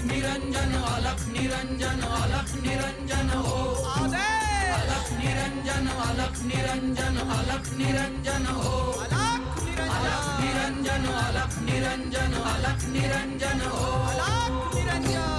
निरंजन अलख निरंजन अलख निरंजन हो अलख निरंजन अलख निरंजन अलख निरंजन हो अलख निरंजन अलख निरंजन अलख निरंजन हो अलख निरंजन।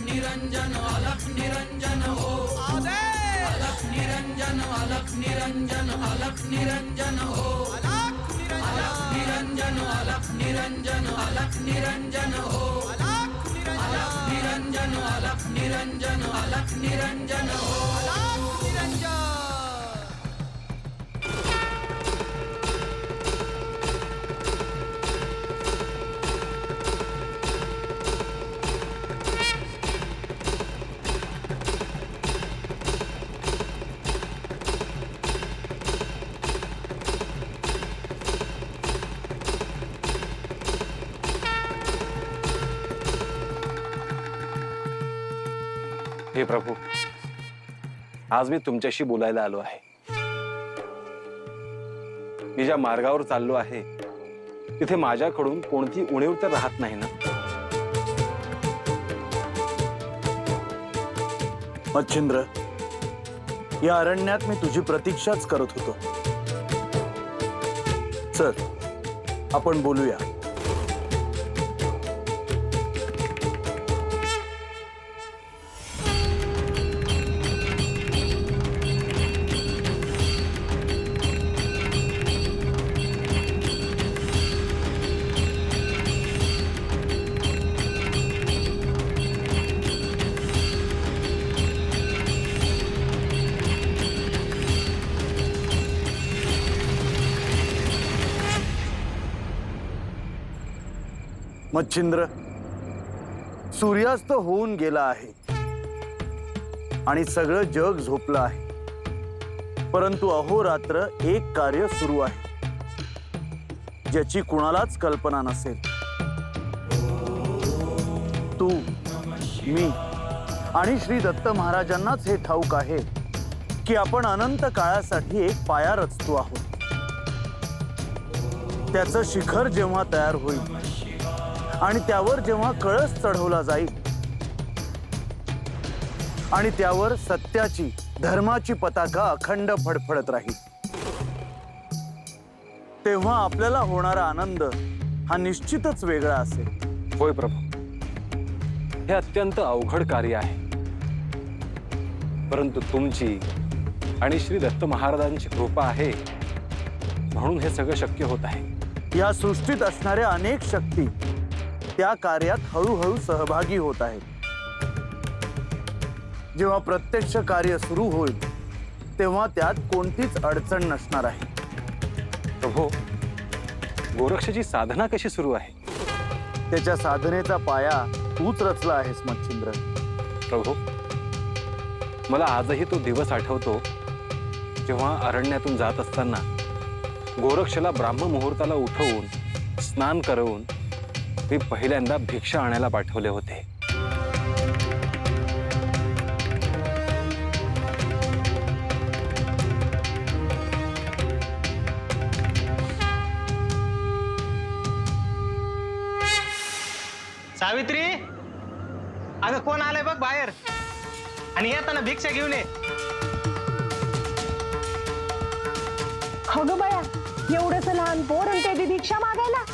निरंजन अलख निरंजन हो अलख निरंजन अलख निरंजन अलख निरंजन हो अलख निरंजन अलख निरंजन अलख निरंजन हो अलख निरंजन अलख निरंजन अलख निरंजन हो अलख निरंजन। हे प्रभू, आज मी तुमच्याशी बोलायला आलो आहे। मी ज्या मार्गावर चाललो आहे तिथे माझ्याकडून कोणती उणीव तर राहत नाही ना? मच्छिंद्र, या अरण्यात मी तुझी प्रतीक्षाच करत होतो। चल, आपण बोलूया। मच्छिंद्र, सूर्यास्त होऊन गेला आहे आणि सगळं जग झोपलं आहे, परंतु अहोरात्र एक कार्य सुरू आहे ज्याची कुणालाच कल्पना नसेल। तू, मी आणि श्री दत्त महाराजांनाच हे ठाऊक आहे की आपण अनंत काळासाठी एक पाया रचतो आहोत। त्याचं शिखर जेव्हा तयार होईल आणि त्यावर जेव्हा कळस चढवला जाईल आणि त्यावर सत्याची, धर्माची पताका अखंड फडफडत राहील, तेव्हा आपल्याला होणारा आनंद हा निश्चितच वेगळा असेल। होय प्रभू, हे अत्यंत अवघड कार्य आहे, परंतु तुमची आणि श्री दत्त महाराजांची कृपा आहे म्हणून हे सगळं शक्य होत आहे। या सृष्टीत असणाऱ्या अनेक शक्ती त्या कार्यात हळूहळू सहभागी होत आहेत। जेव्हा प्रत्यक्ष कार्य सुरू होईल तेव्हा त्यात कोणतीच अडचण नसणार आहे। प्रभू, गोरक्षाची साधना कशी सुरू आहे? त्याच्या साधनेचा पाया तूच रचला आहेस मच्छिंद्र। प्रभू, मला आजही तो दिवस आठवतो जेव्हा अरण्यातून जात असताना गोरक्षला ब्राह्म मुहूर्ताला उठवून स्नान करवून मी पहिल्यांदा भिक्षा आणायला पाठवले होते। सावित्री, अगं कोण आलंय बघ बाहेर, आणि येताना भिक्षा घेऊन ये। अगं बाया, एवढंच लहान पोर आणि ते बी भिक्षा मागायला?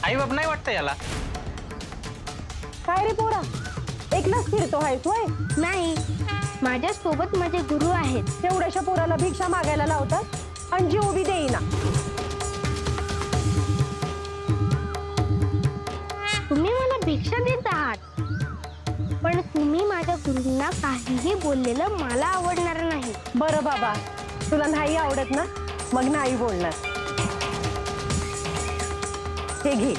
आई बाप नाही वाटतं याला? काय रे पोरा, एकलाच फिरतो आहेस होय? नाही, माझ्या सोबत माझे गुरु आहेत। एवढ्याशा पोराला भिक्षा मागायला लावतात आणि जीव बी देईना। तुम्ही मला भिक्षा देत आहात, पण तुम्ही माझ्या गुरूंना काहीही बोललेलं मला आवडणार नाही। बरं बाबा, तुला नाही आवडत ना, मग नाही बोलणार। हे घे।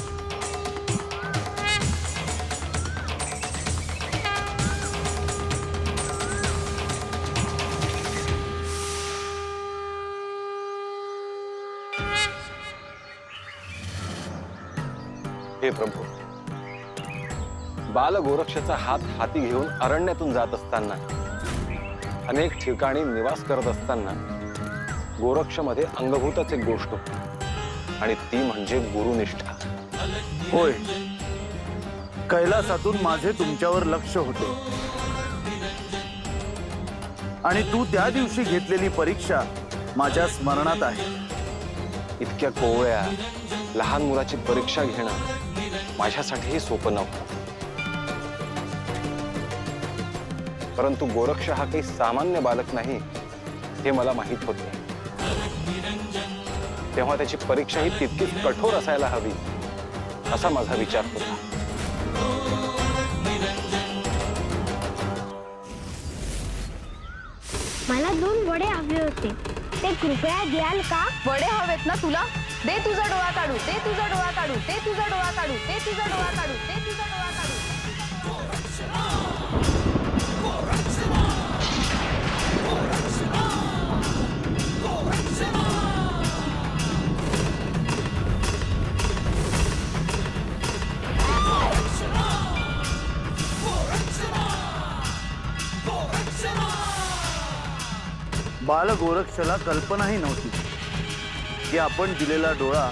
हे प्रभू, बाल गोरक्षाचा हात हाती घेऊन अरण्यातून जात असताना, अनेक ठिकाणी निवास करत असताना गोरक्षमध्ये अंगभूतच एक गोष्ट होती, आणि ती म्हणजे गुरुनिष्ठा. होय, कैलासातून माझे तुमच्यावर लक्ष होते आणि तू त्या दिवशी घेतलेली परीक्षा माझ्या स्मरणात आहे. इतक्या कोवळ्या लहान मुलाची परीक्षा घेणं माझ्यासाठीही सोपं नव्हतं. परंतु गोरक्ष हा काही सामान्य बालक नाही हे मला माहीत होते. तेव्हा त्याची परीक्षाही तितकीच कठोर असायला हवी असा माझा विचार होता. मला 2 वडे हवे होते, ते कृपया द्याल का? वडे हवेत ना तुला? दे तुझा डोळा काढू, दे तुझा डोळा काढू, दे तुझा डोळा काढू, दे तुझा डोळा काढू, दे तुझा डोळा काढू. बाल गोरक्षला कल्पनाही नव्हती की आपण दिलेला डोळा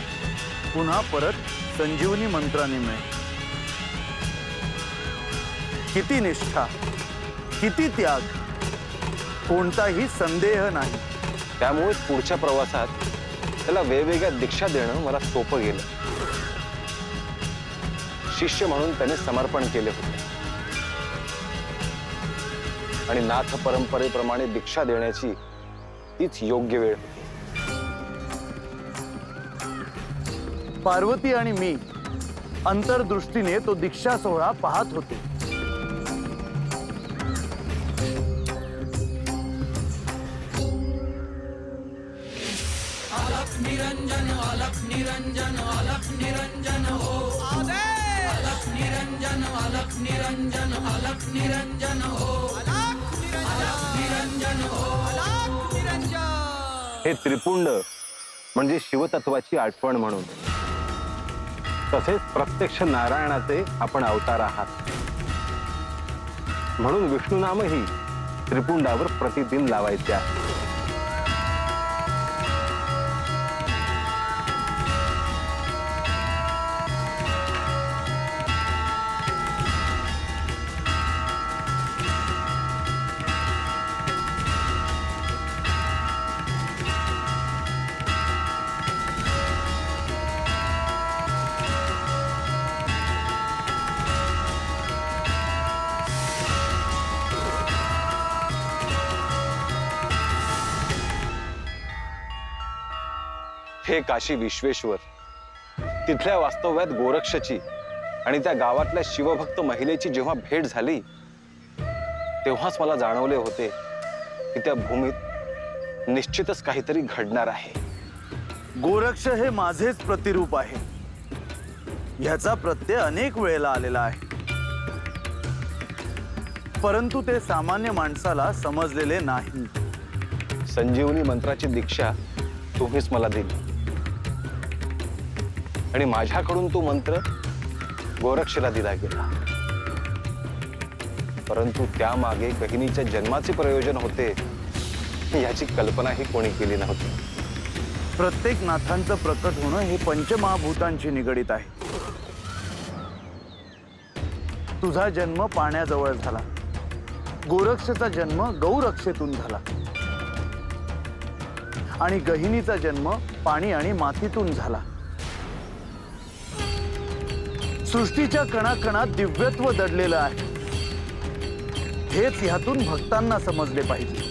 पुन्हा परत संजीवनी मंत्राने मिळेल. किती निष्ठा, किती त्याग, कोणताही संदेह नाही. त्यामुळे पुढच्या प्रवासात त्याला वेगवेगळ्या दीक्षा देणं मला सोपं गेलं. शिष्य म्हणून त्याने समर्पण केले होते आणि नाथ परंपरेप्रमाणे दीक्षा देण्याची तीच योग्य वेळ होती. पार्वती आणि मी अंतर्दृष्टीने तो दीक्षा सोहळा पाहत होते. अलख निरंजन अलख निरंजन अलख निरंजन हो. अलख निरंजन अलख निरंजन अलख निरंजन हो. अलख निरंजन हो. हे त्रिपुंड म्हणजे शिवतत्वाची आठवण म्हणून, तसेच प्रत्यक्ष नारायणाचे आपण अवतार आहात म्हणून विष्णुनामही त्रिपुंडावर प्रतिदिन लावायचे आहे. हे काशी विश्वेश्वर, तिथल्या वास्तव्यात गोरक्षची आणि त्या गावातल्या शिवभक्त महिलेची जेव्हा भेट झाली तेव्हाच मला जाणवले होते की त्या भूमीत निश्चितच काहीतरी घडणार आहे. गोरक्ष हे माझेच प्रतिरूप आहे. ह्याचा प्रत्यय अनेक वेळेला आलेला आहे, परंतु ते सामान्य माणसाला समजलेले नाही. संजीवनी मंत्राची दीक्षा तुम्हीच मला दिली आणि माझ्याकडून तो मंत्र गोरक्षला दिला गेला. परंतु त्यामागे गहिनीच्या जन्माचे प्रयोजन होते याची कल्पनाही कोणी केली नव्हती. प्रत्येक नाथांचं प्रकट होणं हे पंचमहाभूतांशी निगडित आहे. तुझा जन्म पाण्याजवळ झाला, गोरक्षचा जन्म गौरक्षेतून झाला आणि गहिनीचा जन्म पाणी आणि मातीतून झाला. सृष्टीच्या कणाकणात दिव्यत्व दडलेलं आहे. हेच ह्यातून भक्तांना समजले पाहिजे.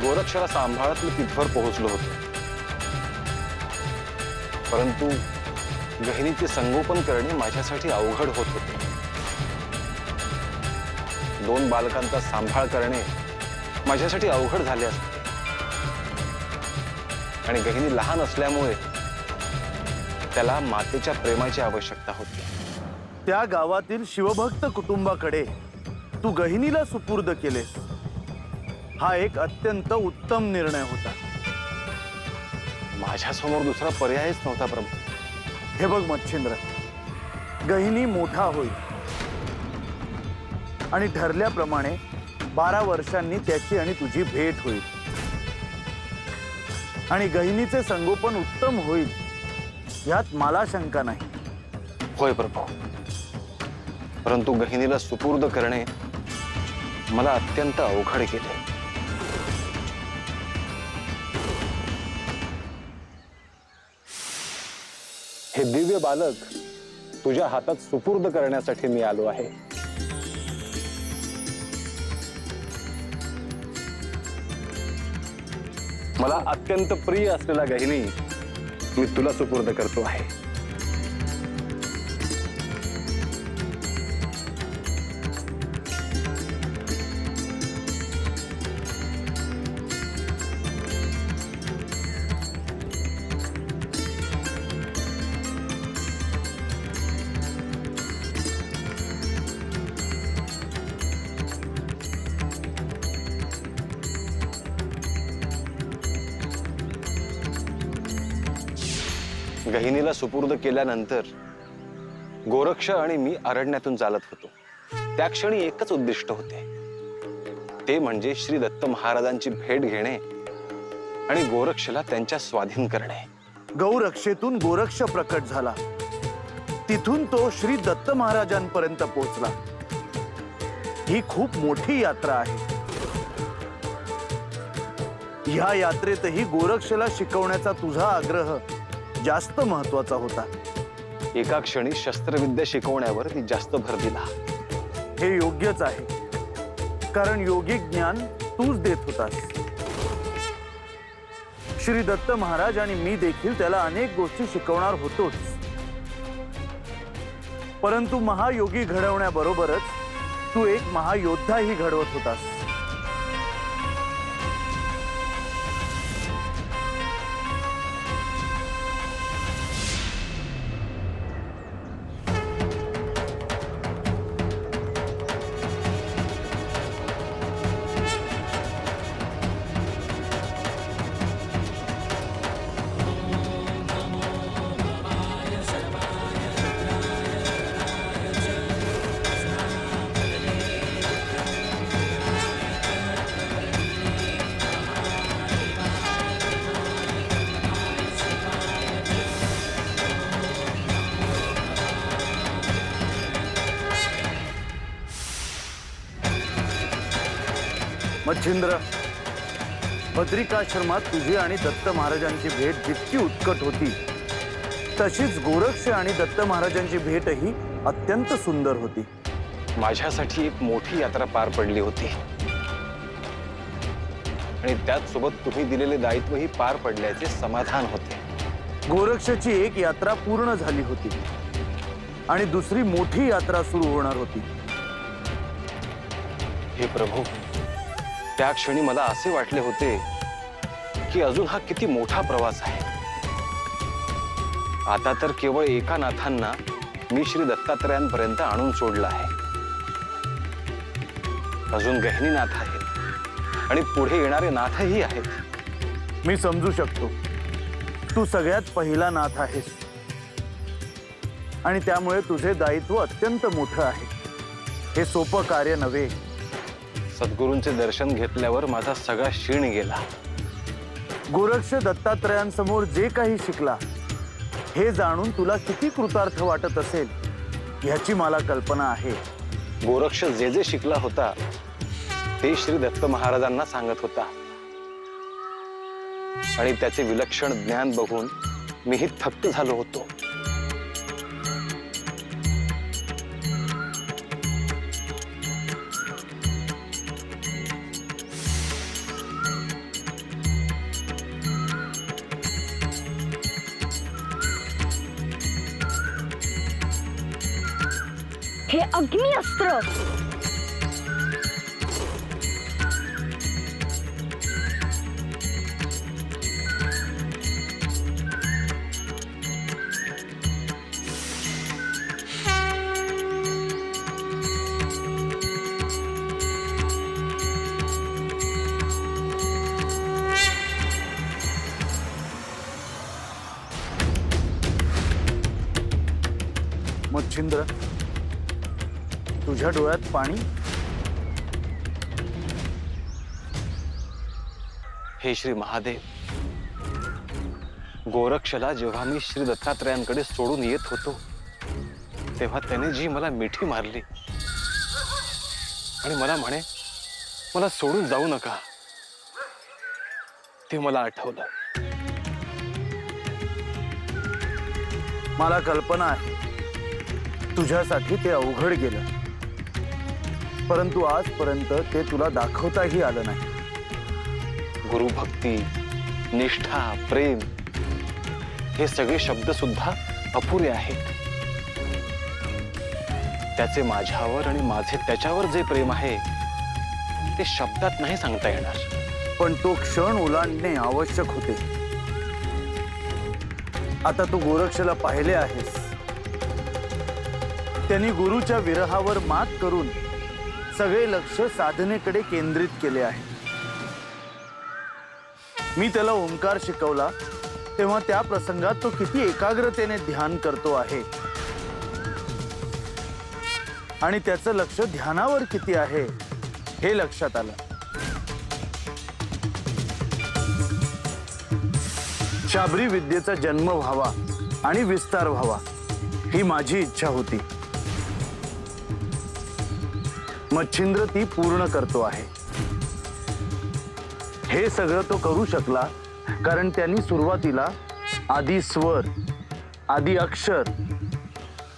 गोरक्षला सांभाळत मी तिथवर पोहोचलो होतो, परंतु गहिनीचे संगोपन करणे माझ्यासाठी अवघड होत होते. 2 बालकांचा सांभाळ करणे माझ्यासाठी अवघड झाले असते आणि गहिनी लहान असल्यामुळे त्याला मातेच्या प्रेमाची आवश्यकता होती. त्या गावातील शिवभक्त कुटुंबाकडे तू गहिनीला सुपूर्द केलेस, हा एक अत्यंत उत्तम निर्णय होता. माझ्यासमोर दुसरा पर्यायच नव्हता प्रभू. हे बघ मच्छिंद्र, गहिनी मोठा होईल आणि ठरल्याप्रमाणे 12 वर्षांनी त्याची आणि तुझी भेट होईल आणि गहिनीचे संगोपन उत्तम होईल यात मला शंका नाही. होय प्रभू, परंतु गहिनीला सुपूर्द करणे मला अत्यंत अवघड गेले. हे दिव्य बालक तुझ्या हातात सुपूर्द करण्यासाठी मी आलो आहे. मला अत्यंत प्रिय असलेला गहिनी मी तुला सुपूर्द करतो आहे. गहिनीला सुपूर्द केल्यानंतर गोरक्ष आणि मी अरण्यातून चालत होतो. त्या क्षणी एकच उद्दिष्ट होते, ते म्हणजे श्री दत्त महाराजांची भेट घेणे आणि गोरक्षला त्यांच्या स्वाधीन करणे. गौरक्षेतून गोरक्ष प्रकट झाला, तिथून तो श्री दत्त महाराजांपर्यंत पोहोचला. ही खूप मोठी यात्रा आहे. ह्या यात्रेतही गोरक्षला शिकवण्याचा तुझा आग्रह जास्त महत्वाचा होता. एका क्षणी शस्त्रविद्या शिकवण्यावर ती जास्त भर दिला. हे योग्यच आहे, कारण योगिक ज्ञान तूच देत होतास. श्री दत्त महाराज आणि मी देखील त्याला अनेक गोष्टी शिकवणार होतोच, परंतु महायोगी घडवण्याबरोबरच तू एक महायोद्धाही घडवत होतास. मच्छिंद्र, बद्रिकाश्रमात तुझी आणि दत्त महाराजांची भेट जितकी उत्कट होती, तशीच गोरक्ष आणि दत्त महाराजांची भेटही अत्यंत सुंदर होती. माझ्यासाठी एक मोठी यात्रा पार पडली होती आणि त्याच सोबत तुम्ही दिलेले दायित्वही पार पडल्याचे समाधान होते. गोरक्षची एक यात्रा पूर्ण झाली होती आणि दुसरी मोठी यात्रा सुरू होणार होती. हे प्रभू, त्या क्षणी मला असे वाटले होते की अजून हा किती मोठा प्रवास आहे. आता तर केवळ एका नाथांना मी श्री दत्तात्रयांपर्यंत आणून सोडलं आहे. अजून गहिनी नाथ आहेत आणि पुढे येणारे नाथही आहेत. मी समजू शकतो, तू सगळ्यात पहिला नाथ आहेस आणि त्यामुळे तुझे दायित्व अत्यंत मोठं आहे. हे सोपं कार्य नव्हे. सद्गुरूंचे दर्शन घेतल्यावर माझा सगळा क्षीण गेला. गोरक्ष दत्तात्रयांसमोर जे काही शिकला, हे जाणून तुला किती कृतार्थ वाटत असेल ह्याची मला कल्पना आहे. गोरक्ष जे जे शिकला होता ते श्री दत्त महाराजांना सांगत होता आणि त्याचे विलक्षण ज्ञान बघून मीही थक्क झालो होतो. हे अग्निअस्त्र. मच्छिंद्र, तुझ्या डोळ्यात पाणी? हे श्री महादेव, गोरक्षला जेव्हा मी श्री दत्तात्रयांकडे सोडून येत होतो तेव्हा त्याने जी मला मिठी मारली आणि मला म्हणे मला सोडून जाऊ नका, ते मला आठवलं. मला कल्पना आहे तुझ्यासाठी ते अवघड गेलं, परंतु आजपर्यंत ते तुला दाखवताही आलं नाही. गुरुभक्ती, निष्ठा, प्रेम हे सगळे शब्द सुद्धा अपुरे आहेत. त्याचे माझ्यावर आणि माझे त्याच्यावर जे प्रेम आहे ते शब्दात नाही सांगता येणार. पण तो क्षण ओलांडणे आवश्यक होते. आता तू गोरक्षला पाहिले आहेस. त्यांनी गुरुच्या विरहावर मात करून सगळे लक्ष साधनेकडे केंद्रित केले आहे. मी त्याला ओंकार शिकवला तेव्हा त्या प्रसंगात तो किती एकाग्रतेने ध्यान करतो आहे आणि त्याचं लक्ष ध्यानावर किती आहे हे लक्षात आलं. शाबरी विद्येचा जन्म व्हावा आणि विस्तार व्हावा ही माझी इच्छा होती. मच्छिंद्र ती पूर्ण करतो आहे. हे सगळं तो करू शकला कारण त्यांनी सुरुवातीला आदि स्वर, आदि अक्षर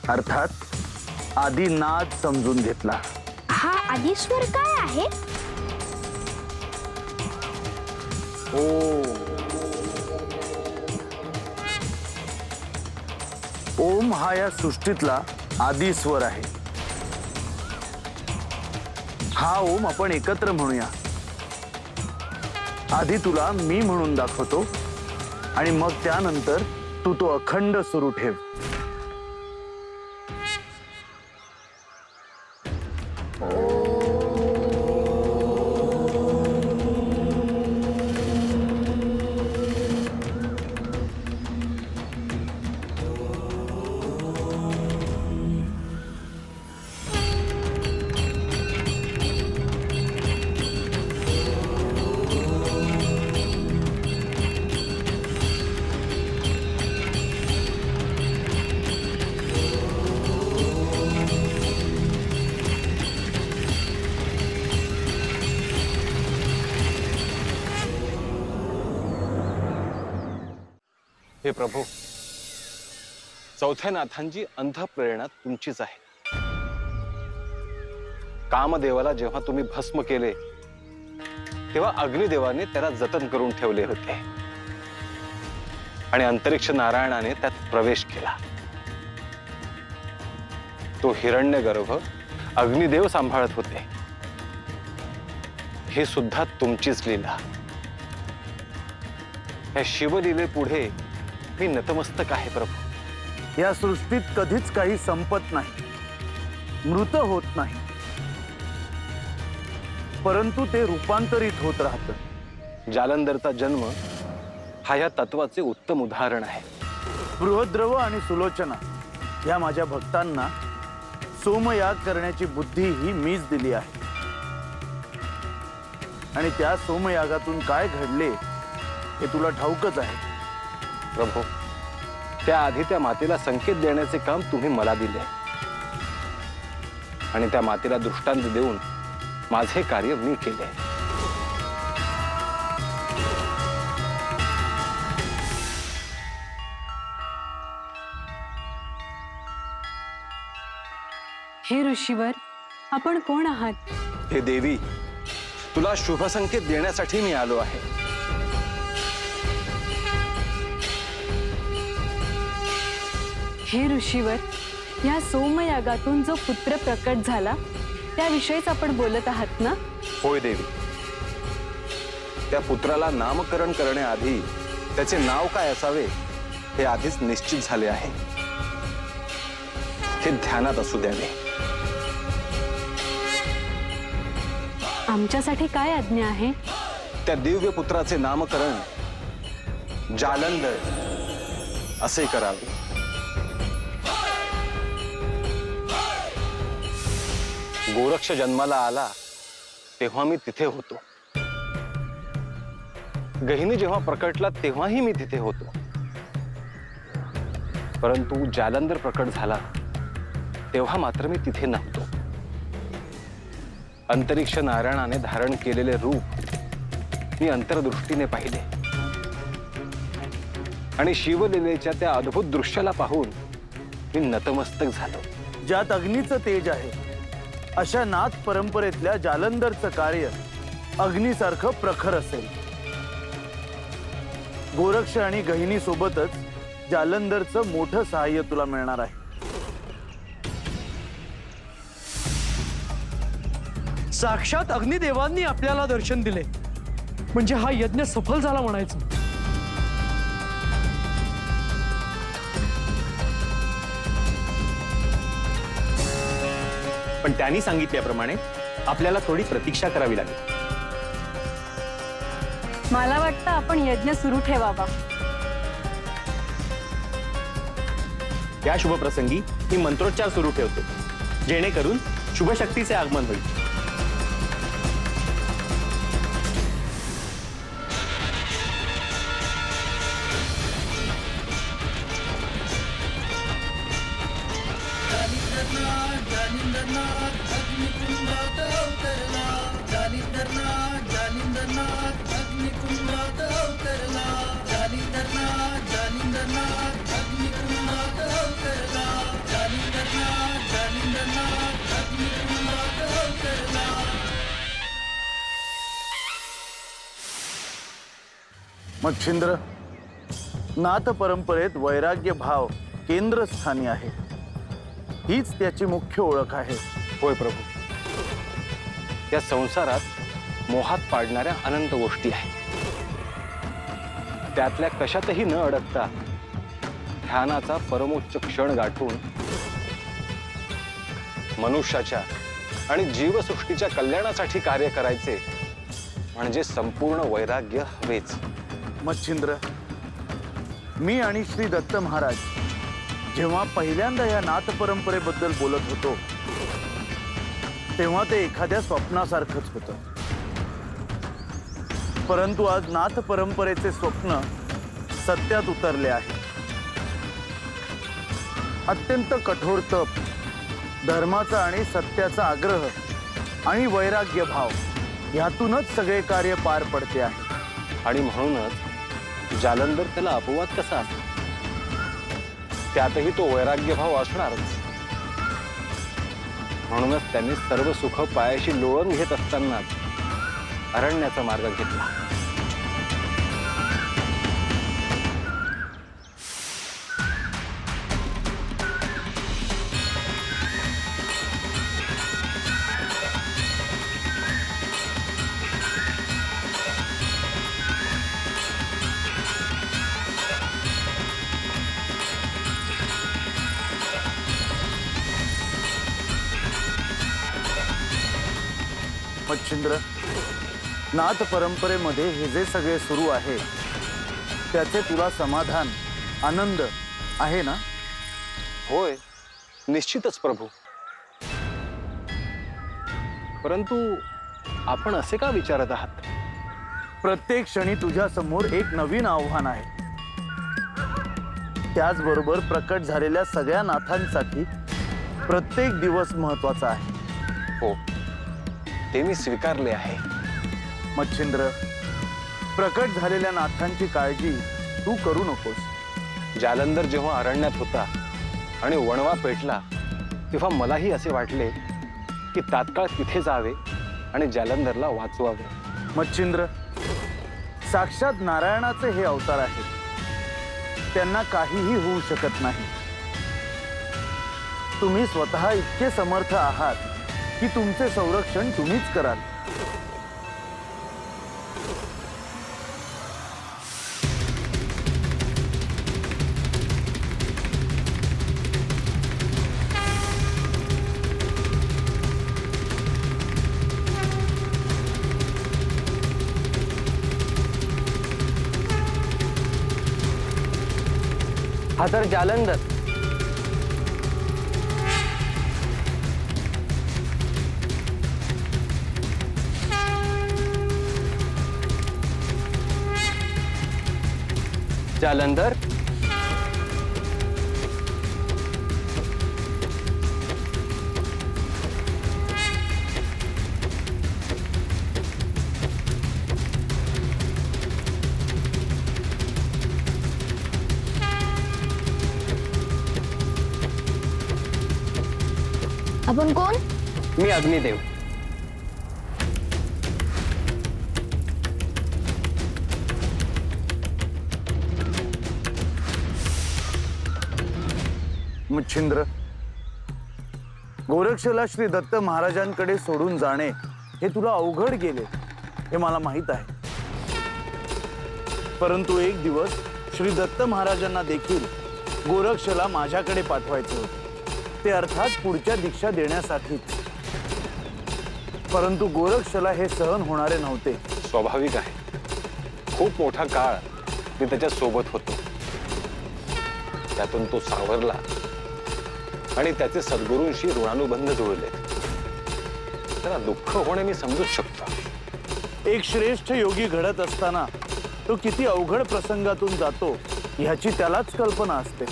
अर्थात आदि नाद समजून घेतला. हा आदिस्वर काय आहे? ओम हा या सृष्टीतला आदि स्वर आहे. हा ओम आपण एकत्र म्हणूया. आधी तुला मी म्हणून दाखवतो आणि मग त्यानंतर तू तो अखंड सुरू ठेव. हे प्रभू, चौथ्या नाथांची अंतःप्रेरणा तुमचीच आहे. कामदेवाला जेव्हा तुम्ही भस्म केले तेव्हा अग्निदेवाने त्याला जतन करून ठेवले होते आणि अंतरिक्ष नारायणाने त्यात प्रवेश केला. तो हिरण्यगर्भ अग्निदेव सांभाळत होते. हे सुद्धा तुमचीच लीला. या शिवलीले पुढे मी नतमस्तक आहे प्रभू. या सृष्टीत कधीच काही संपत नाही, मृत होत नाही, परंतु ते रूपांतरित होत राहतं. जालंधरचा जन्म हा या तत्वाचे उत्तम उदाहरण आहे. बृहद्रव आणि सुलोचना या माझ्या भक्तांना सोमयाग करण्याची बुद्धी ही मीच दिली आहे आणि त्या सोमयागातून काय घडले हे तुला ठाऊकच आहे. प्रभू, त्याआधी त्या मातेला संकेत देण्याचे काम तुम्ही मला दिले आणि त्या मातेला दृष्टांत देऊन माझे कार्य मी केले. हे ऋषीवर, आपण कोण आहात? हे देवी, तुला शुभ संकेत देण्यासाठी मी आलो आहे. हे ऋषीवर, या सोमयागातून जो पुत्र प्रकट झाला त्याविषयीच आपण बोलत आहात ना? होय देवी, त्या पुत्राला नामकरण करण्याआधी त्याचे नाव काय असावे हे आधीच निश्चित झाले आहे. हे ध्यानात असू द्यावे. आमच्यासाठी काय आज्ञा आहे? त्या दिव्य पुत्राचे नामकरण जालंधर असे करावे. गोरक्ष जन्माला आला तेव्हा मी तिथे होतो. गहिनी जेव्हा प्रकटला तेव्हाही मी तिथे होतो. परंतु जालंधर प्रकट झाला तेव्हा मात्र मी तिथे नव्हतो. अंतरिक्ष नारायणाने धारण केलेले रूप मी अंतर्दृष्टीने पाहिले आणि शिवलीलेच्या त्या अद्भुत दृश्याला पाहून मी नतमस्तक झालो. ज्यात अग्नीचं तेज आहे अशा नाथ परंपरेतल्या जालंधरचं कार्य अग्नीसारखं प्रखर असेल. गोरक्ष आणि गहिनी सोबतच जालंधरचं मोठं सहाय्य तुला मिळणार आहे. साक्षात अग्निदेवांनी आपल्याला दर्शन दिले म्हणजे हा यज्ञ सफल झाला म्हणायचं. पण त्यांनी सांगितल्याप्रमाणे आपल्याला थोडी प्रतीक्षा करावी लागेल. मला वाटतं आपण यज्ञ सुरू ठेवावा. या शुभप्रसंगी मी मंत्रोच्चार सुरू ठेवतो जेणेकरून शुभशक्तीचे आगमन होईल. मच्छिंद्र, नाथ परंपरेत वैराग्य भाव केंद्रस्थानी आहे. हीच त्याची मुख्य ओळख आहे. होय प्रभू, या संसारात मोहात पाडणाऱ्या अनंत गोष्टी आहेत. त्यातल्या कशातही न अडकता ध्यानाचा परमोच्च क्षण गाठून मनुष्याच्या आणि जीवसृष्टीच्या कल्याणासाठी कार्य करायचे म्हणजे संपूर्ण वैराग्य हवेच. मच्छिंद्र, मी आणि श्री दत्त महाराज जेव्हा पहिल्यांदा या नाथ परंपरेबद्दल बोलत होतो तेव्हा ते एखाद्या स्वप्नासारखंच होतं. परंतु आज नाथ परंपरेचे स्वप्न सत्यात उतरले आहे. अत्यंत कठोर तप, धर्माचा आणि सत्याचा आग्रह आणि वैराग्य भाव यातूनच सगळे कार्य पार पडते आहे. आणि म्हणूनच जालंधर त्याला अपवाद कसा असेल? त्यातही तो वैराग्य भाव असणारच. म्हणूनच त्यांनी सर्व सुख पायाशी लोळून घेत असतानाच अरण्याचा मार्ग घेतला. मच्छिंद्र, नाथ परंपरेमध्ये हे जे सगळे सुरू आहे त्याचे तुला समाधान, आनंद आहे ना? होय, निश्चितच प्रभू. परंतु आपण असे का विचारत आहात? प्रत्येक क्षणी तुझ्या समोर एक नवीन आव्हान आहे. त्याचबरोबर प्रकट झालेल्या सगळ्या नाथांसाठी प्रत्येक दिवस महत्वाचा आहे. हो, ते मी स्वीकारले आहे. मच्छिंद्र, प्रकट झालेल्या नाथांची काळजी तू करू नकोस. जालंधर जेव्हा अरण्यात होता आणि वणवा पेटला तेव्हा मलाही असे वाटले की तात्काळ तिथे जावे आणि जालंधरला वाचवावे. मच्छिंद्र, साक्षात नारायणाचे हे अवतार आहेत. त्यांना काहीही होऊ शकत नाही. तुम्ही स्वतः इतके समर्थ आहात की तुमचे संरक्षण तुम्हीच कराल. हा तर जालंधर. जालंधर. आपण कोण? मी अग्निदेव. मच्छिंद्र, गोरक्षला श्री दत्त महाराजांकडे सोडून जाणे हे तुला अवघड गेले हे मला माहित आहे. परंतु एक दिवस श्री दत्त महाराजांना देखील गोरक्षला माझ्याकडे पाठवायचे होते, ते अर्थात पुढच्या दीक्षा देण्यासाठीच. परंतु गोरक्षला हे सहन होणारे नव्हते. स्वाभाविक आहे. खूप मोठा काळ मी त्याच्या सोबत होतो. त्यातून तो सावरला आणि त्याचे सद्गुरूंशी ऋणानुबंध जुळले. त्याला दुःख होणे मी समजूच शकतो. एक श्रेष्ठ योगी घडत असताना तो किती अवघड प्रसंगातून जातो ह्याची त्यालाच कल्पना असते.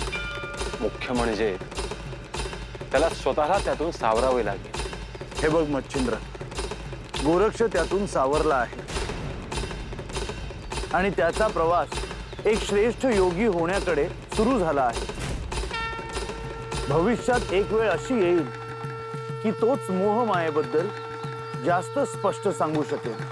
मुख्य म्हणजे त्याला स्वतःला त्यातून सावरावे लागेल. हे बघ मच्छिंद्र, गोरक्ष त्यातून सावरला आहे आणि त्याचा प्रवास एक श्रेष्ठ योगी होण्याकडे सुरू झाला आहे. भविष्यात एक वेळ अशी येईल की तोच मोहमायेबद्दल जास्त स्पष्ट सांगू शकेल.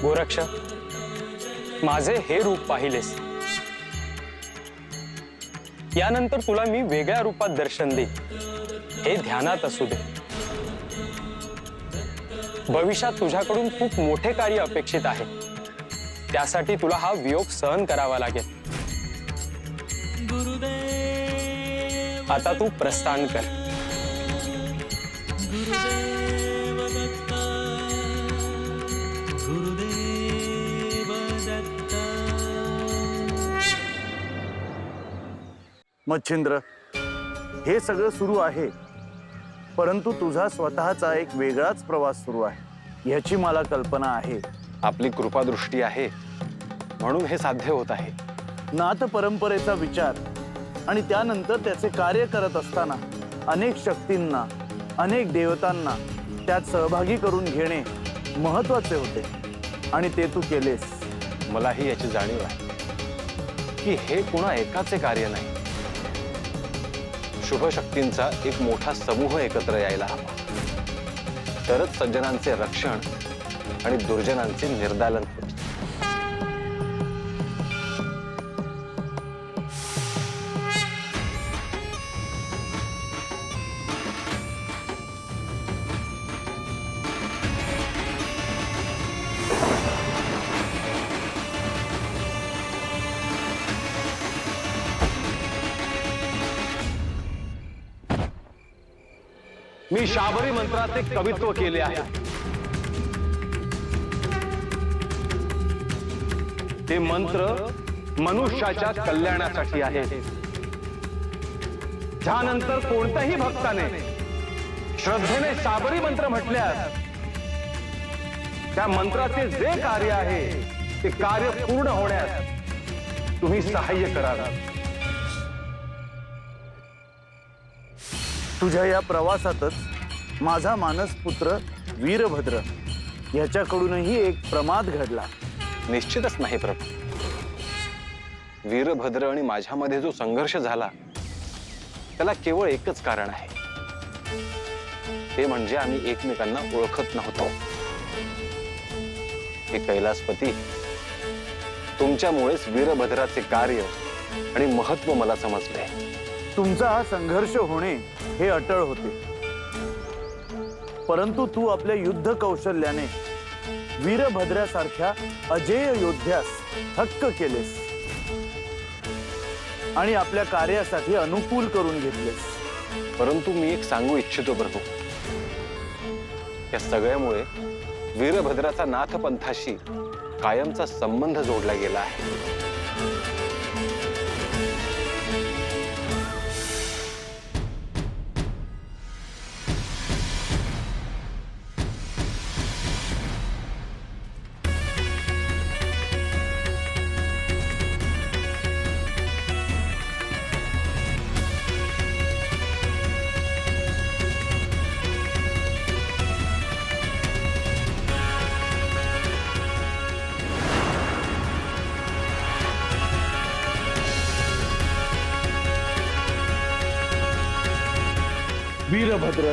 गोरक्ष, माझे हे रूप पाहिलेस. यानंतर तुला मी वेगळ्या रूपात दर्शन देईन, हे ध्यानात असू दे. भविष्यात तुझ्याकडून खूप मोठे कार्य अपेक्षित आहे. त्यासाठी तुला हा वियोग सहन करावा लागेल. आता तू प्रस्थान कर. मच्छिंद्र, हे सगळं सुरू आहे, परंतु तुझा स्वतःचा एक वेगळाच प्रवास सुरू आहे याची मला कल्पना आहे. आपली कृपादृष्टी आहे म्हणून हे साध्य होत आहे. नाथ परंपरेचा विचार आणि त्यानंतर त्याचे कार्य करत असताना अनेक शक्तींना, अनेक देवतांना त्यात सहभागी करून घेणे महत्वाचे होते आणि ते तू केलेस. मलाही याची जाणीव आहे की हे कुणा एकाचे कार्य नाही. शुभ शक्तींचा एक मोठा समूह एकत्र यायला हवा, तरच सज्जनांचे रक्षण आणि दुर्जनांचे निर्दालन होते. मी शाबरी मंत्राचे कवित्व केले आहे. ते मंत्र मनुष्याच्या कल्याणासाठी आहे. त्यानंतर कोणत्याही भक्ताने श्रद्धेने शाबरी मंत्र म्हटल्यास त्या मंत्राचे जे कार्य आहे ते कार्य पूर्ण होण्यास तुम्ही सहाय्य कराल. तुझ्या या प्रवासातच माझा मानस पुत्र वीरभद्र याच्याकडूनही एक प्रमाद घडला. निश्चितच नाही प्रभू. वीरभद्र आणि माझ्यामध्ये जो संघर्ष झाला त्याला केवळ एकच कारण आहे, ते म्हणजे आम्ही एकमेकांना ओळखत नव्हतो. हे कैलासपती, तुमच्यामुळेच वीरभद्राचे कार्य आणि महत्व मला समजले. तुमचा हा संघर्ष होणे हे अटळ होते, परंतु तू आपल्या युद्ध कौशल्याने वीरभद्रासारख्या अजेय योद्ध्यास थक्क केलेस आणि आपल्या कार्यासाठी अनुकूल करून घेतलेस. परंतु मी एक सांगू इच्छितो प्रभू, या सगळ्यामुळे वीरभद्राचा नाथपंथाशी कायमचा संबंध जोडला गेला आहे. वीरभद्र,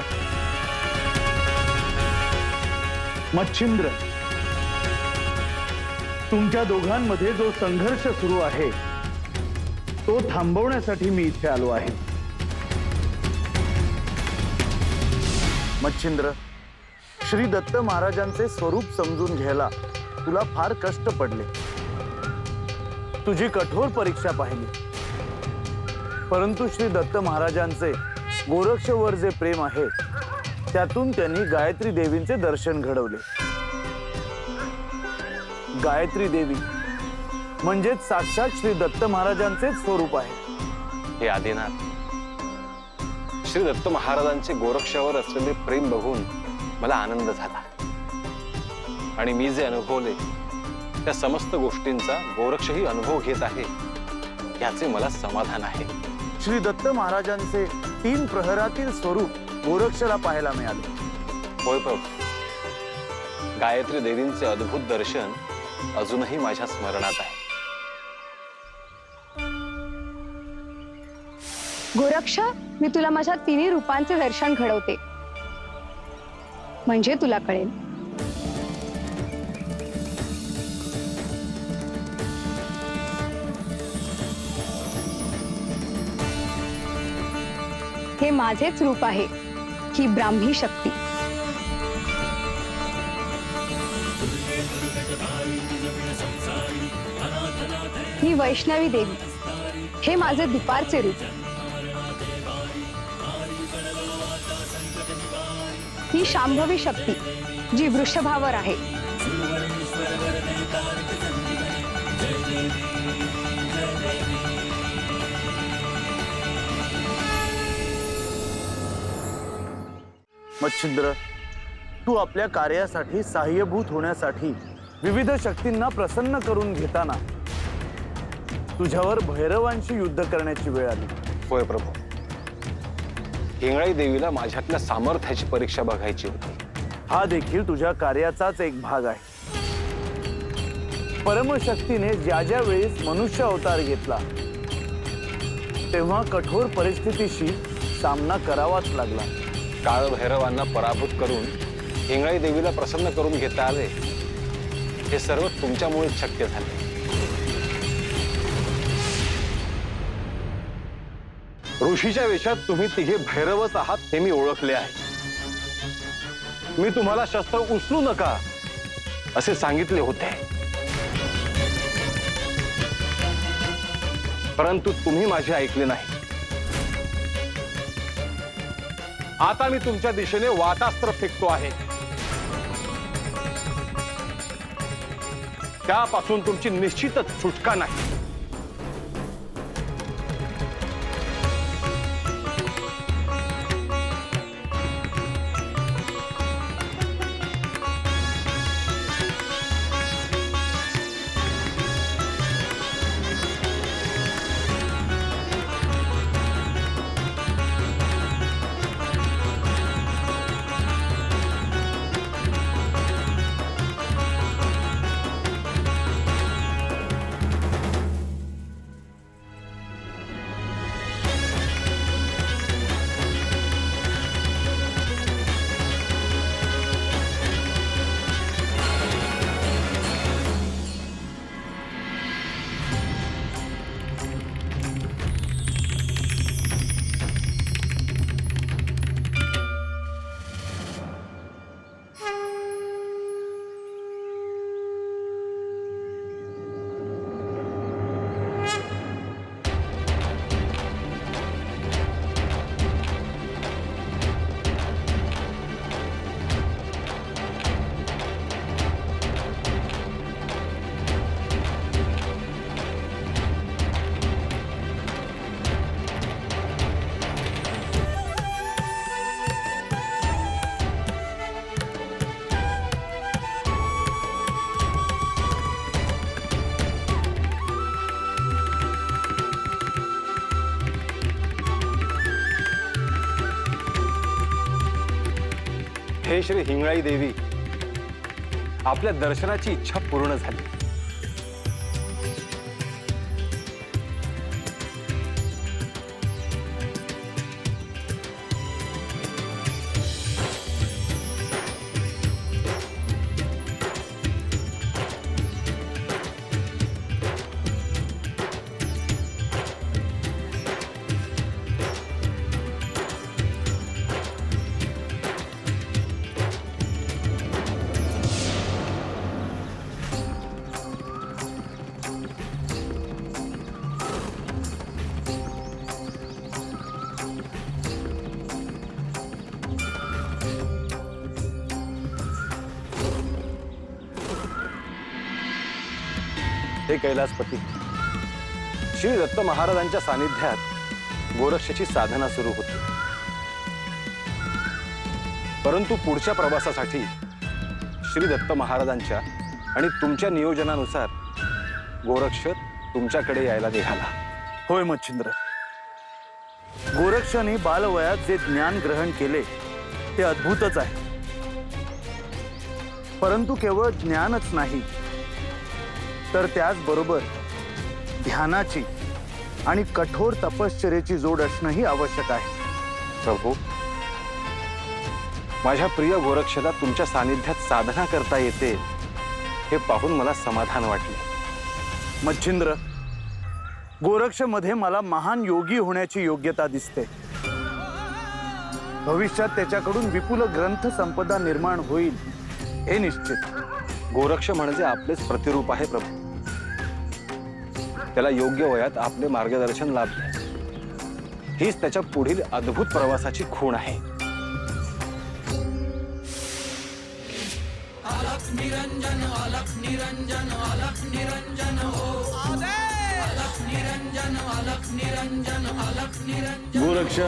मच्छिंद्र, तुमच्या दोघांमध्ये जो संघर्ष सुरू आहे तो थांबवण्यासाठी मी इथे आलो आहे. मच्छिंद्र, श्री दत्त महाराजांचे स्वरूप समजून घ्यायला तुला फार कष्ट पडले. तुझी कठोर परीक्षा पाहिली, परंतु श्री दत्त महाराजांचे गोरक्षवर जे प्रेम आहे त्यातून त्यांनी गायत्री देवींचे दर्शन घडवले. गायत्री देवी म्हणजेच साक्षात श्री दत्त महाराजांचे स्वरूप आहे. हे आदिनाथ, श्री दत्त महाराजांचे गोरक्षावर असलेले प्रेम बघून मला आनंद झाला आणि मी जे अनुभवले त्या समस्त गोष्टींचा गोरक्षही अनुभव घेत आहे याचे मला समाधान आहे. श्री दत्त महाराजांचे 3 प्रहरातील स्वरूप गोरक्षला पाहायला मिळाले. होय प्रभू, गायत्री देवींचे अद्भुत दर्शन अजूनही माझ्या स्मरणात आहे. गोरक्ष, मी तुला माझ्या 3 रूपांचे दर्शन घडवते, म्हणजे तुला कळेल. हे माझेच रूप आहे, ही ब्राह्मी शक्ती. ही वैष्णवी देवी, हे माझे दुपारचे रूप. ही शांभवी शक्ती, जी वृषभावर आहे. मच्छिंद्र, तू आपल्या कार्यासाठी सहाय्यभूत होण्यासाठी विविध शक्तींना प्रसन्न करून घेताना तुझ्यावर भैरवांशी युद्ध करण्याची वेळ आली. होय प्रभू, हिंगळाई देवीला माझ्यातल्या सामर्थ्याची परीक्षा बघायची होती. हा देखील तुझ्या कार्याचाच एक भाग आहे. परमशक्तीने ज्या ज्या वेळेस मनुष्य अवतार घेतला तेव्हा कठोर परिस्थितीशी सामना करावाच लागला. काळ भैरवांना पराभूत करून हिंगळाई देवीला प्रसन्न करून घेता आले, हे सर्व तुमच्यामुळेच शक्य झाले. ऋषीच्या वेशात तुम्ही तिघे भैरवच आहात हे मी ओळखले आहे. मी तुम्हाला शस्त्र उचलू नका असे सांगितले होते, परंतु तुम्ही माझे ऐकले नाही. आता मी तुमच्या दिशेने वातास्त्र फेकतो आहे, त्यापासून तुमची निश्चितच सुटका नाही. हे श्री हिंगळाई देवी, आपल्या दर्शनाची इच्छा पूर्ण झाली. हे कैलासपती, श्री दत्त महाराजांच्या सानिध्यात गोरक्षाची साधना सुरू होती. परंतु पुढच्या प्रवासासाठी श्री दत्त महाराजांच्या आणि तुमच्या नियोजनानुसार गोरक्ष तुमच्याकडे यायला निघाला. होय मच्छिंद्र, गोरक्षाने बालवयात जे ज्ञान ग्रहण केले ते अद्भुतच आहे. परंतु केवळ ज्ञानच नाही, तर त्याचबरोबर ध्यानाची आणि कठोर तपश्चर्येची जोड असणंही आवश्यक आहे. प्रभू, माझ्या प्रिय गोरक्षला तुमच्या सानिध्यात साधना करता येते हे पाहून मला समाधान वाटले. मच्छिंद्र, गोरक्षमध्ये मला महान योगी होण्याची योग्यता दिसते. भविष्यात त्याच्याकडून विपुल ग्रंथ संपदा निर्माण होईल हे निश्चित. गोरक्ष म्हणजे आपलेच प्रतिरूप आहे प्रभू. त्याला योग्य वयात आपले मार्गदर्शन लाभले, हीच त्याच्या पुढील अद्भुत प्रवासाची खूण आहे. अलख निरंजन अलख निरंजन अलख निरंजन हो. अलख निरंजन अलख निरंजन अलख निरंजन गोरक्ष,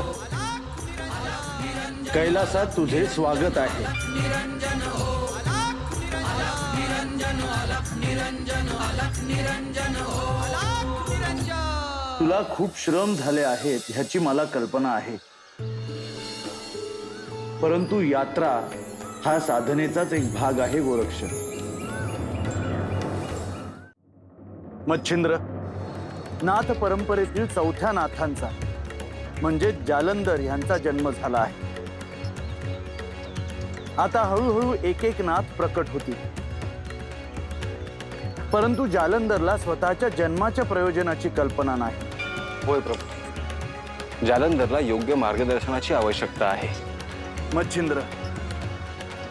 कैलासात तुझे स्वागत आहे. निरंजन हो. अलख निरंजन अलख निरंजन अलख निरंजन हो. तुला खूप श्रम झाले आहेत ह्याची मला कल्पना आहे. परंतु यात्रा हा साधनेचाच एक भाग आहे गोरक्ष. मच्छिंद्र, नाथ परंपरेतील चौथ्या नाथांचा म्हणजे जालंधर यांचा जन्म झाला आहे. आता हळूहळू एक एक नाथ प्रकट होतील. परंतु जालंधरला स्वतःच्या जन्माच्या प्रयोजनाची कल्पना नाही. होय प्रभू, जालंधरला योग्य मार्गदर्शनाची आवश्यकता आहे. मच्छिंद्र,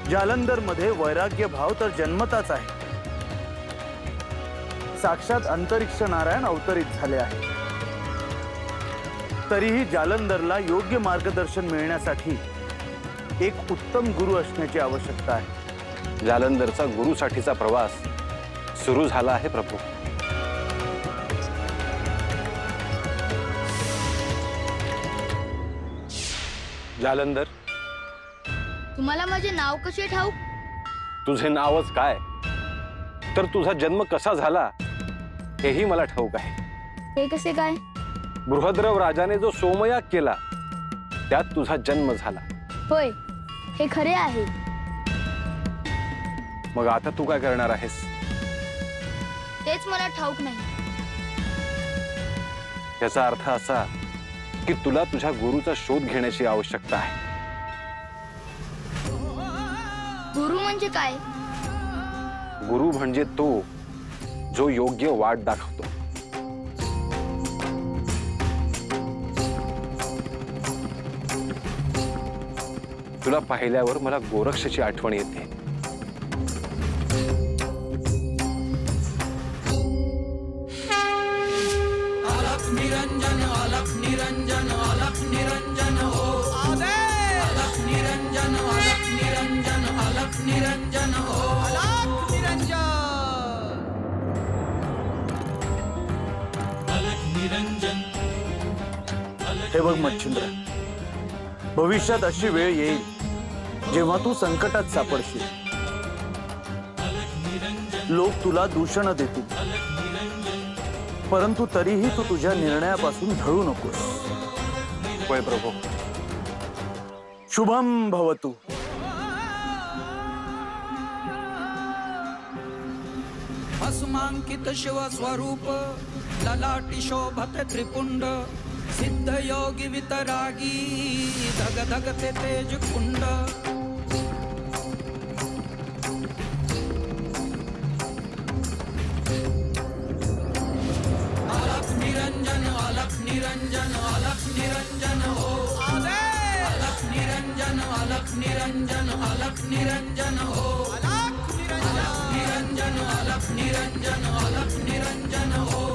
जालंधर मध्ये वैराग्य भाव तर जन्मताच आहे. साक्षात अंतरिक्ष नारायण अवतरित झाले आहे. तरीही जालंधरला योग्य मार्गदर्शन मिळण्यासाठी एक उत्तम गुरु असण्याची आवश्यकता आहे. जालंधरचा गुरुसाठीचा प्रवास सुरू झाला आहे प्रभू. जालंधर, तुम्हाला माझे नाव कसे ठाऊक? तुझे नावच काय, तर तुझा जन्म कसा झाला हेही मला ठाऊक आहे. हे कसे काय? बृहद्रव राजाने जो सोमयाग केला त्यात तुझा जन्म झाला. होय, हे खरे आहे. मग आता तू काय करणार आहेस? तेच मला ठाऊक नाही. याचा अर्थ असा की तुला तुझ्या गुरुचा शोध घेण्याची आवश्यकता आहे. गुरु म्हणजे काय? गुरु म्हणजे तो जो योग्य वाट दाखवतो. तुला पाहिल्यावर मला गोरक्षाची आठवण येते. अलख निरंजन अलख निरंजन अलख निरंजन हो. अलख निरंजन अलख निरंजन अलख निरंजन हो. अलख निरंजन. हे बघ मच्छिंद्र, भविष्यात अशी वेळ येईल जेव्हा तू संकटात सापडशील. लोक तुला दूषण देतील, परंतु तरीही तू तुझ्या निर्णयापासून ढळू नकोस. होय प्रभू. शुभम भवतु. भस्मांकित शिव स्वरूप ललाटी शोभते त्रिपुंड सिद्ध योगी वितरागी धग धगते तेज कुंड अलख निरंजन अलख निरंजन अलख निरंजन हो अलख निरंजन अलख निरंजन अलख निरंजन हो अलख निरंजन अलख निरंजन अलख निरंजन हो